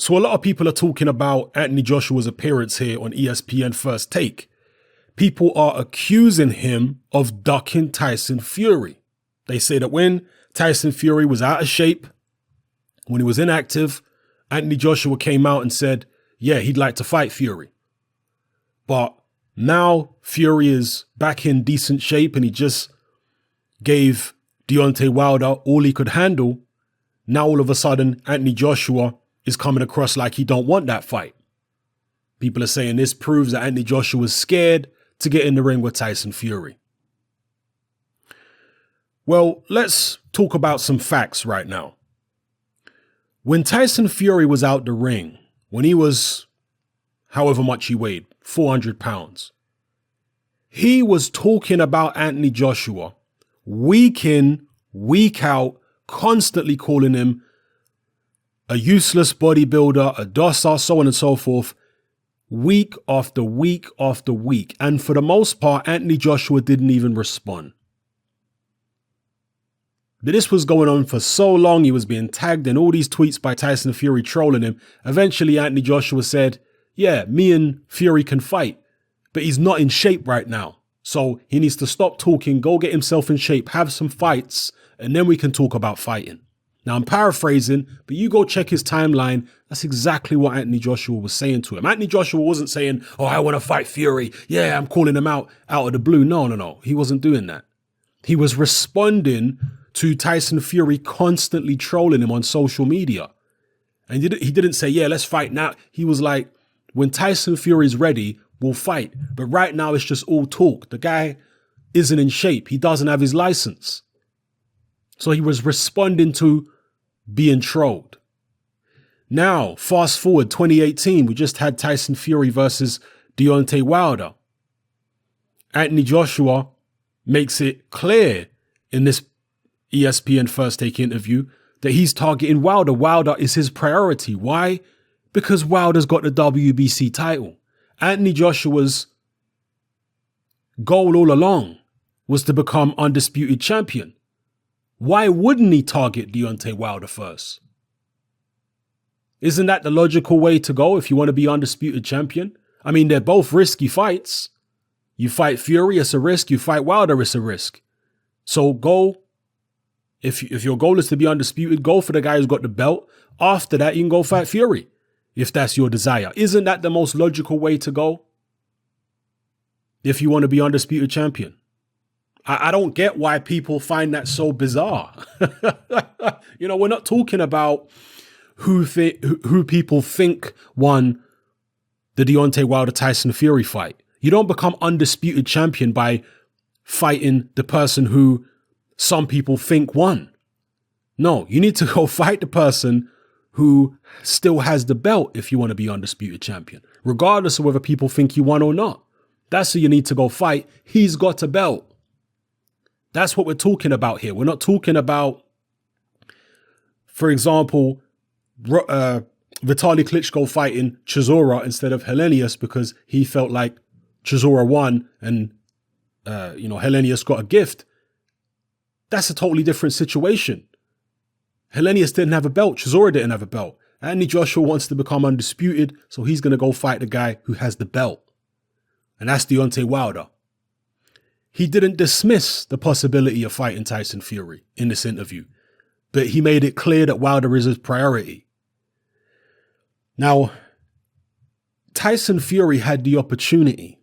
So a lot of people are talking about Anthony Joshua's appearance here on ESPN First Take. People are accusing him of ducking Tyson Fury. They say that when Tyson Fury was out of shape, when he was inactive, Anthony Joshua came out and said, yeah, he'd like to fight Fury. But now Fury is back in decent shape and he just gave Deontay Wilder all he could handle. Now all of a sudden, Anthony Joshua is coming across like he don't want that fight. People are saying this proves that Anthony Joshua was scared to get in the ring with Tyson Fury. Well, let's talk about some facts right now. When Tyson Fury was out the ring, when he was however much he weighed, 400 pounds, he was talking about Anthony Joshua week in, week out, constantly calling him a useless bodybuilder, a docile, so on and so forth, week after week after week. And for the most part, Anthony Joshua didn't even respond. But this was going on for so long. He was being tagged in all these tweets by Tyson Fury trolling him. Eventually, Anthony Joshua said, yeah, me and Fury can fight, but he's not in shape right now. So he needs to stop talking, go get himself in shape, have some fights, and then we can talk about fighting. Now, I'm paraphrasing, but you go check his timeline. That's exactly what Anthony Joshua was saying to him. Anthony Joshua wasn't saying, oh, I want to fight Fury. Yeah, I'm calling him out of the blue. No. He wasn't doing that. He was responding to Tyson Fury constantly trolling him on social media. And he didn't say, yeah, let's fight now. He was like, when Tyson Fury's ready, we'll fight. But right now, it's just all talk. The guy isn't in shape. He doesn't have his license. So he was responding to being trolled. Now, fast forward 2018, we just had Tyson Fury versus Deontay Wilder. Anthony Joshua makes it clear in this ESPN First Take interview that he's targeting Wilder. Wilder is his priority. Why? Because Wilder's got the WBC title. Anthony Joshua's goal all along was to become undisputed champion. Why wouldn't he target Deontay Wilder first? Isn't that the logical way to go if you want to be undisputed champion? I mean, they're both risky fights. You fight Fury, it's a risk. You fight Wilder, it's a risk. So go, if your goal is to be undisputed, go for the guy who's got the belt. After that, you can go fight Fury, if that's your desire. Isn't that the most logical way to go if you want to be undisputed champion? I don't get why people find that so bizarre. We're not talking about who people think won the Deontay Wilder-Tyson Fury fight. You don't become undisputed champion by fighting the person who some people think won. No, you need to go fight the person who still has the belt if you want to be undisputed champion, regardless of whether people think you won or not. That's who you need to go fight. He's got a belt. That's what we're talking about here. We're not talking about, for example, Vitaly Klitschko fighting Chisora instead of Helenius because he felt like Chisora won and, Helenius got a gift. That's a totally different situation. Helenius didn't have a belt. Chisora didn't have a belt. Anthony Joshua wants to become undisputed, so he's going to go fight the guy who has the belt. And that's Deontay Wilder. He didn't dismiss the possibility of fighting Tyson Fury in this interview, but he made it clear that Wilder is his priority. Now, Tyson Fury had the opportunity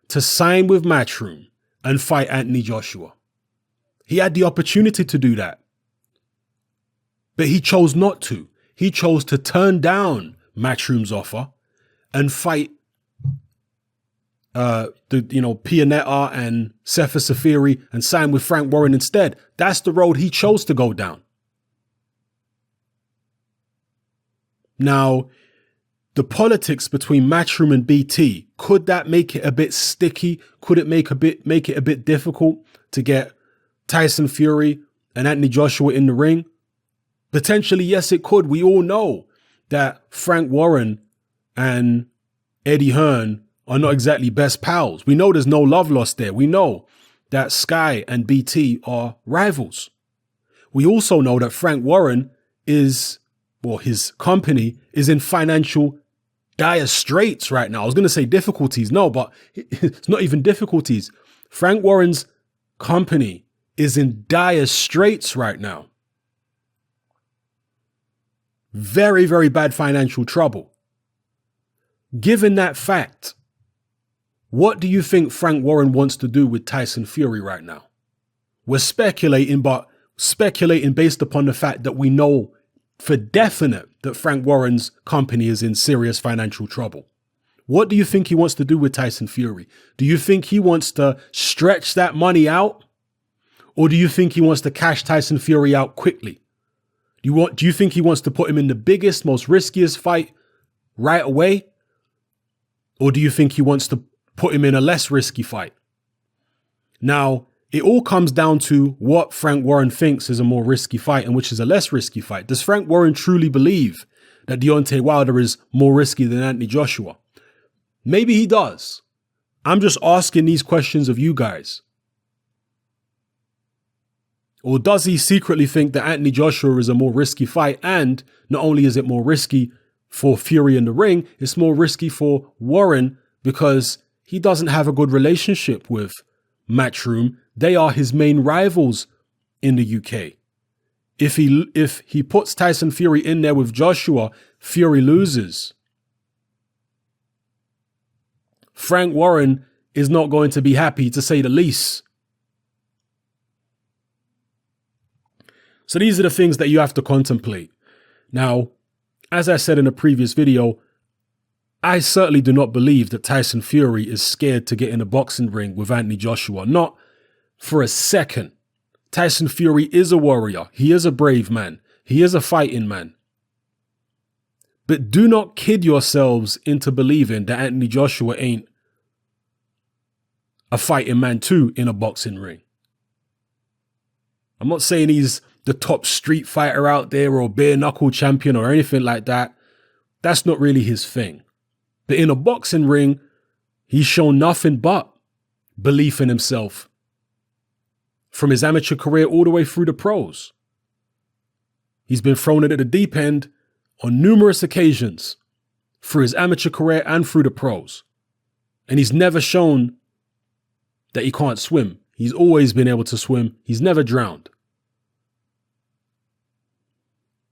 to sign with Matchroom and fight Anthony Joshua. He had the opportunity to do that, but he chose not to. He chose to turn down Matchroom's offer and fight Pianetta and Sefer Safiri and sign with Frank Warren instead. That's the road he chose to go down. Now, the politics between Matchroom and BT, could that make it a bit sticky? Could it make it a bit difficult to get Tyson Fury and Anthony Joshua in the ring? Potentially, yes, it could. We all know that Frank Warren and Eddie Hearn are not exactly best pals. We know there's no love lost there. We know that Sky and BT are rivals. We also know that Frank Warren is or his company, is in financial dire straits right now. I was going to say difficulties. No, but it's not even difficulties. Frank Warren's company is in dire straits right now. Very, very bad financial trouble. Given that fact, what do you think Frank Warren wants to do with Tyson Fury right now? We're speculating, but speculating based upon the fact that we know for definite that Frank Warren's company is in serious financial trouble. What do you think he wants to do with Tyson Fury? Do you think he wants to stretch that money out? Or do you think he wants to cash Tyson Fury out quickly? Do you think he wants to put him in the biggest, most riskiest fight right away? Or do you think he wants to put him in a less risky fight? Now, it all comes down to what Frank Warren thinks is a more risky fight and which is a less risky fight. Does Frank Warren truly believe that Deontay Wilder is more risky than Anthony Joshua? Maybe he does. I'm just asking these questions of you guys. Or does he secretly think that Anthony Joshua is a more risky fight? And not only is it more risky for Fury in the ring, it's more risky for Warren because he doesn't have a good relationship with Matchroom. They are his main rivals in the UK. If he puts Tyson Fury in there with Joshua, Fury loses. Frank Warren is not going to be happy, to say the least. So these are the things that you have to contemplate. Now, as I said in a previous video, I certainly do not believe that Tyson Fury is scared to get in a boxing ring with Anthony Joshua. Not for a second. Tyson Fury is a warrior. He is a brave man. He is a fighting man. But do not kid yourselves into believing that Anthony Joshua ain't a fighting man too in a boxing ring. I'm not saying he's the top street fighter out there or bare knuckle champion or anything like that. That's not really his thing. But in a boxing ring, he's shown nothing but belief in himself. From his amateur career all the way through the pros. He's been thrown into the deep end on numerous occasions through his amateur career and through the pros. And he's never shown that he can't swim. He's always been able to swim. He's never drowned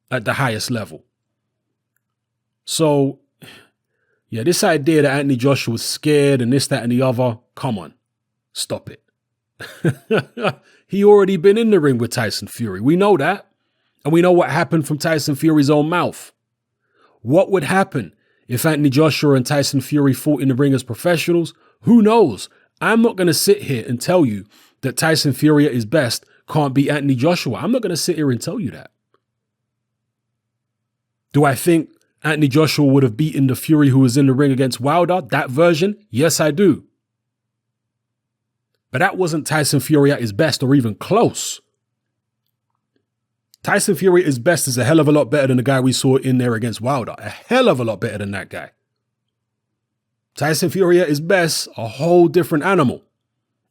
at the highest level. So, yeah, this idea that Anthony Joshua was scared and this, that, and the other, come on, stop it. He already been in the ring with Tyson Fury. We know that. And we know what happened from Tyson Fury's own mouth. What would happen if Anthony Joshua and Tyson Fury fought in the ring as professionals? Who knows? I'm not going to sit here and tell you that Tyson Fury at his best can't beat Anthony Joshua. I'm not going to sit here and tell you that. Do I think Anthony Joshua would have beaten the Fury who was in the ring against Wilder? That version? Yes, I do. But that wasn't Tyson Fury at his best or even close. Tyson Fury at his best is a hell of a lot better than the guy we saw in there against Wilder. A hell of a lot better than that guy. Tyson Fury at his best, a whole different animal.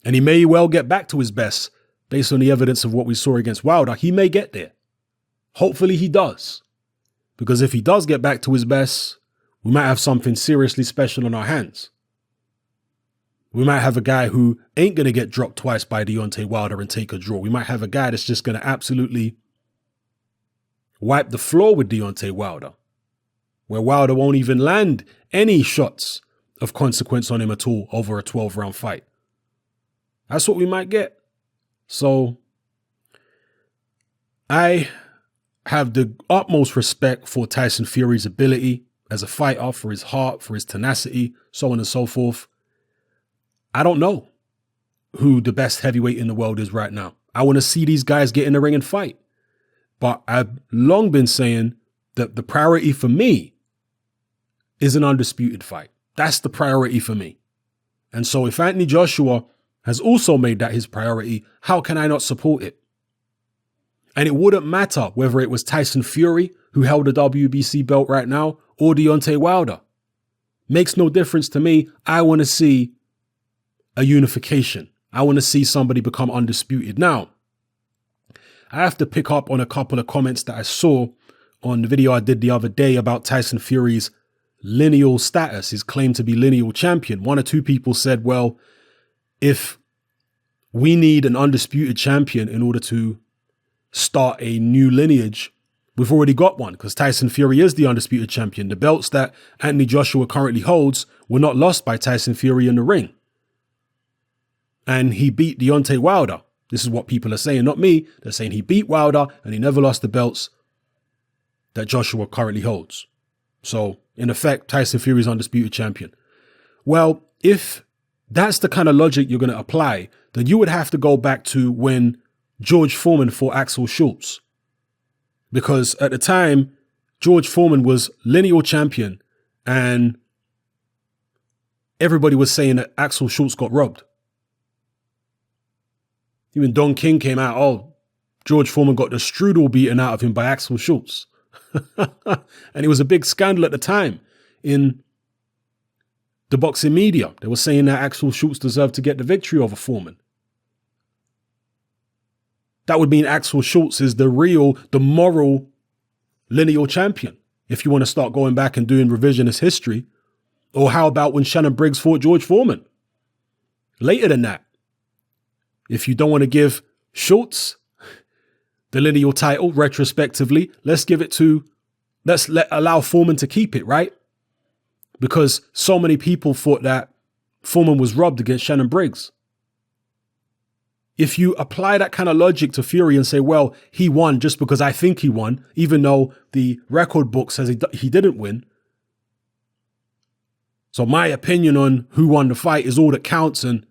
And he may well get back to his best based on the evidence of what we saw against Wilder. He may get there. Hopefully he does. Because if he does get back to his best, we might have something seriously special on our hands. We might have a guy who ain't going to get dropped twice by Deontay Wilder and take a draw. We might have a guy that's just going to absolutely wipe the floor with Deontay Wilder, where Wilder won't even land any shots of consequence on him at all over a 12-round fight. That's what we might get. So I have the utmost respect for Tyson Fury's ability as a fighter, for his heart, for his tenacity, so on and so forth. I don't know who the best heavyweight in the world is right now. I want to see these guys get in the ring and fight. But I've long been saying that the priority for me is an undisputed fight. That's the priority for me. And so if Anthony Joshua has also made that his priority, how can I not support it? And it wouldn't matter whether it was Tyson Fury, who held the WBC belt right now, or Deontay Wilder. Makes no difference to me. I want to see a unification. I want to see somebody become undisputed. Now, I have to pick up on a couple of comments that I saw on the video I did the other day about Tyson Fury's lineal status, his claim to be lineal champion. One or two people said, well, if we need an undisputed champion in order to start a new lineage, we've already got one, because Tyson Fury is the undisputed champion. The belts that Anthony Joshua currently holds were not lost by Tyson Fury in the ring. And he beat Deontay Wilder. This is what people are saying, not me. They're saying he beat Wilder and he never lost the belts that Joshua currently holds. So, in effect, Tyson Fury is undisputed champion. Well, if that's the kind of logic you're going to apply, then you would have to go back to when George Foreman fought Axel Schultz. Because at the time, George Foreman was lineal champion and everybody was saying that Axel Schultz got robbed. Even Don King came out, oh, George Foreman got the strudel beaten out of him by Axel Schultz. And it was a big scandal at the time in the boxing media. They were saying that Axel Schultz deserved to get the victory over Foreman. That would mean Axel Schultz is the moral lineal champion, if you want to start going back and doing revisionist history. Or how about when Shannon Briggs fought George Foreman? Later than that, if you don't want to give Schultz the lineal title retrospectively, let's allow Foreman to keep it, right? Because so many people thought that Foreman was robbed against Shannon Briggs. If you apply that kind of logic to Fury and say, well, he won just because I think he won, even though the record book says he didn't win. So my opinion on who won the fight is all that counts and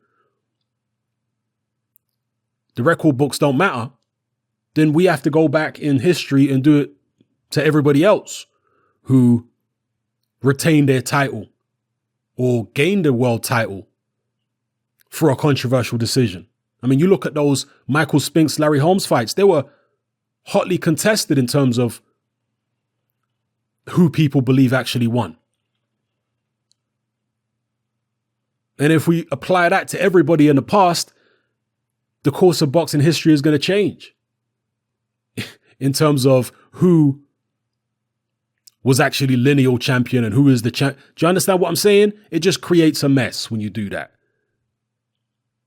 the record books don't matter, then we have to go back in history and do it to everybody else who retained their title or gained a world title for a controversial decision. I mean, you look at those Michael Spinks, Larry Holmes fights, they were hotly contested in terms of who people believe actually won. And if we apply that to everybody in the past, the course of boxing history is going to change in terms of who was actually lineal champion and who is the champ. Do you understand what I'm saying? It just creates a mess when you do that.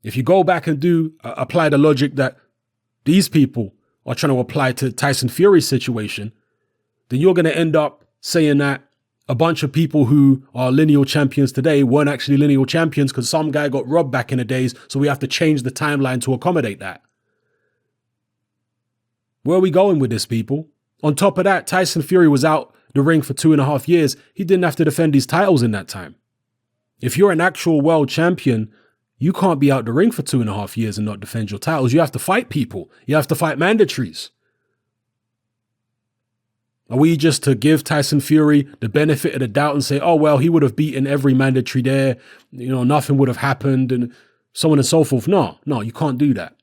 If you go back and apply the logic that these people are trying to apply to Tyson Fury's situation, then you're going to end up saying that a bunch of people who are lineal champions today weren't actually lineal champions because some guy got robbed back in the days, so we have to change the timeline to accommodate that. Where are we going with this, people? On top of that, Tyson Fury was out the ring for 2.5 years. He didn't have to defend his titles in that time. If you're an actual world champion, you can't be out the ring for 2.5 years and not defend your titles. You have to fight people. You have to fight mandatories. Are we just to give Tyson Fury the benefit of the doubt and say, oh, well, he would have beaten every mandatory there, nothing would have happened and so on and so forth? No, you can't do that.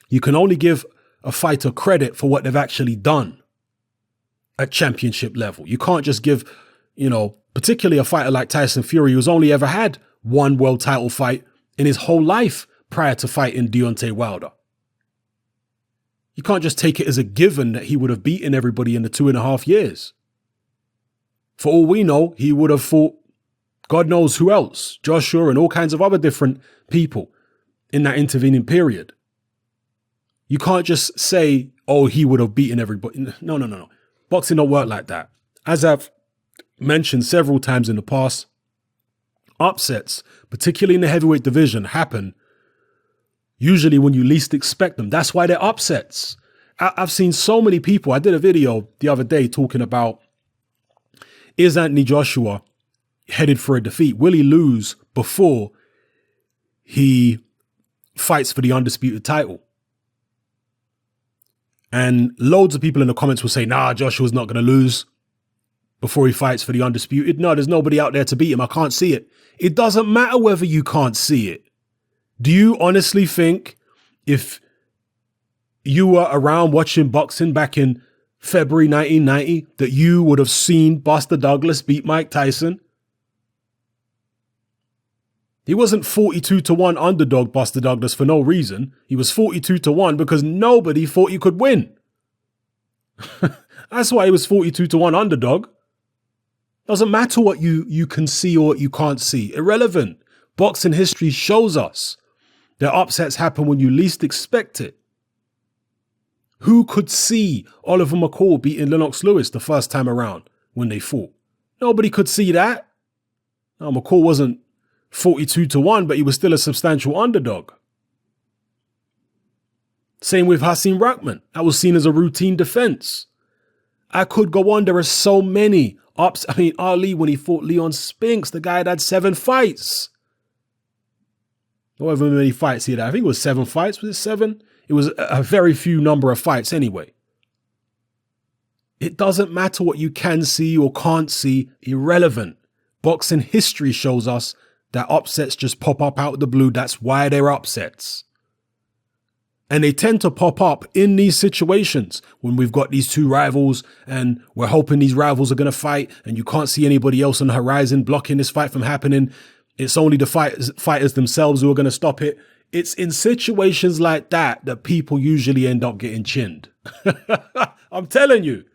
You can only give a fighter credit for what they've actually done at championship level. You can't just give, particularly a fighter like Tyson Fury, who's only ever had one world title fight in his whole life prior to fighting Deontay Wilder. You can't just take it as a given that he would have beaten everybody in the 2.5 years. For all we know, he would have fought God knows who else, Joshua and all kinds of other different people in that intervening period. You can't just say, oh, he would have beaten everybody. No. Boxing don't work like that. As I've mentioned several times in the past, upsets, particularly in the heavyweight division, happen usually when you least expect them. That's why they're upsets. I've seen so many people. I did a video the other day talking about, is Anthony Joshua headed for a defeat? Will he lose before he fights for the undisputed title? And loads of people in the comments will say, nah, Joshua's not going to lose before he fights for the undisputed. No, there's nobody out there to beat him. I can't see it. It doesn't matter whether you can't see it. Do you honestly think if you were around watching boxing back in February 1990 that you would have seen Buster Douglas beat Mike Tyson? He wasn't 42-1 underdog Buster Douglas for no reason. He was 42-1 because nobody thought he could win. That's why he was 42-1 underdog. Doesn't matter what you can see or what you can't see. Irrelevant. Boxing history shows us that upsets happen when you least expect it. Who could see Oliver McCall beating Lennox Lewis the first time around when they fought? Nobody could see that. Now, McCall wasn't 42-1, but he was still a substantial underdog. Same with Hasim Rahman. That was seen as a routine defense. I could go on. There are so many ups. I mean, Ali, when he fought Leon Spinks, the guy had 7 fights. However many fights he had. I think it was 7 fights. Was it 7? It was a very few number of fights anyway. It doesn't matter what you can see or can't see. Irrelevant. Boxing history shows us that upsets just pop up out of the blue. That's why they're upsets. And they tend to pop up in these situations when we've got these two rivals and we're hoping these rivals are going to fight and you can't see anybody else on the horizon blocking this fight from happening. It's only the fighters themselves who are going to stop it. It's in situations like that that people usually end up getting chinned. I'm telling you,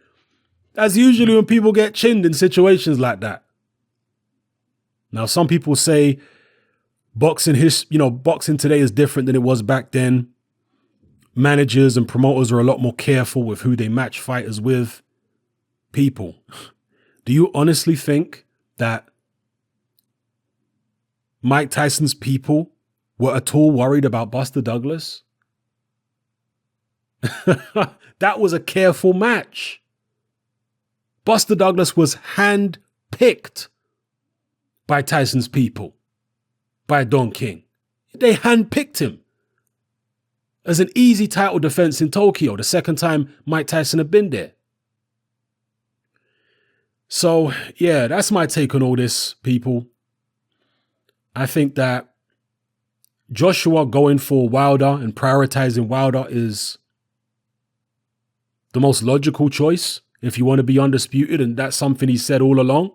that's usually when people get chinned in situations like that. Now, some people say boxing today is different than it was back then. Managers and promoters are a lot more careful with who they match fighters with. People, do you honestly think that Mike Tyson's people were at all worried about Buster Douglas? That was a careful match. Buster Douglas was hand-picked by Tyson's people, by Don King. They hand-picked him as an easy title defense in Tokyo, the second time Mike Tyson had been there. So, yeah, that's my take on all this, people. I think that Joshua going for Wilder and prioritizing Wilder is the most logical choice if you want to be undisputed, and that's something he said all along.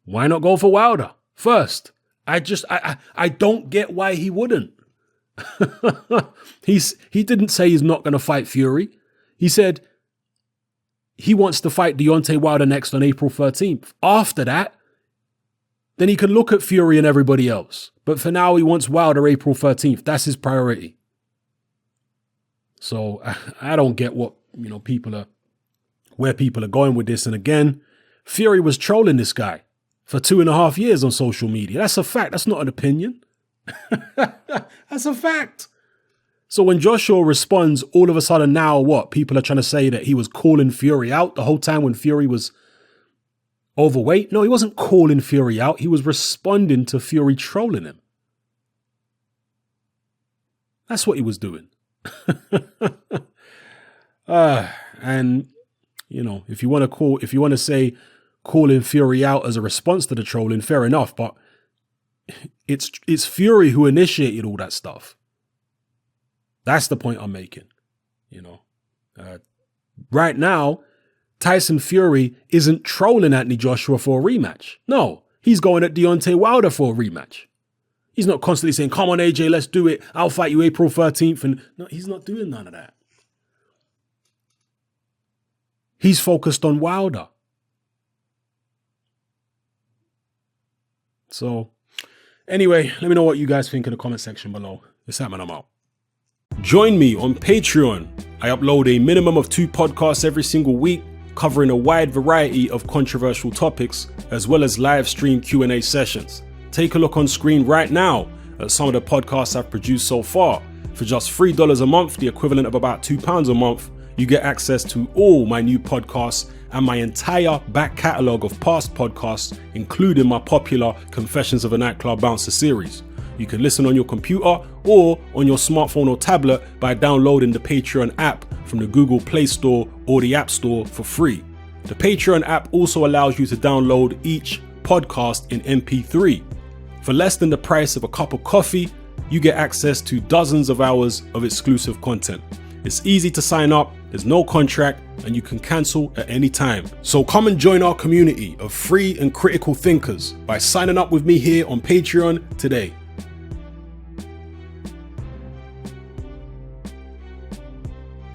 Why not go for Wilder first? I don't get why he wouldn't. He didn't say he's not going to fight Fury. He said he wants to fight Deontay Wilder next on April 13th. After that, then he can look at Fury and everybody else. But for now, he wants Wilder April 13th. That's his priority. So I don't get what, where people are going with this. And again, Fury was trolling this guy for 2.5 years on social media. That's a fact. That's not an opinion. That's a fact. So when Joshua responds, all of a sudden now what? People are trying to say that he was calling Fury out the whole time when Fury was overweight? No, he wasn't calling Fury out. He was responding to Fury trolling him. That's what he was doing. And if you want to say calling Fury out as a response to the trolling, fair enough, but it's Fury who initiated all that stuff. That's the point I'm making. Right now, Tyson Fury isn't trolling Anthony Joshua for a rematch. No, he's going at Deontay Wilder for a rematch. He's not constantly saying, come on, AJ, let's do it. I'll fight you April 13th. And no, he's not doing none of that. He's focused on Wilder. So anyway, let me know what you guys think in the comment section below. It's Sam and I'm out. Join me on Patreon. I upload a minimum of 2 podcasts every single week, covering a wide variety of controversial topics, as well as live stream Q&A sessions. Take a look on screen right now at some of the podcasts I've produced so far. For just $3 a month, the equivalent of about £2 a month, you get access to all my new podcasts and my entire back catalogue of past podcasts, including my popular Confessions of a Nightclub Bouncer series. You can listen on your computer or on your smartphone or tablet by downloading the Patreon app from the Google Play Store or the App Store for free. The Patreon app also allows you to download each podcast in MP3. For less than the price of a cup of coffee, you get access to dozens of hours of exclusive content. It's easy to sign up, there's no contract, and you can cancel at any time. So come and join our community of free and critical thinkers by signing up with me here on Patreon today.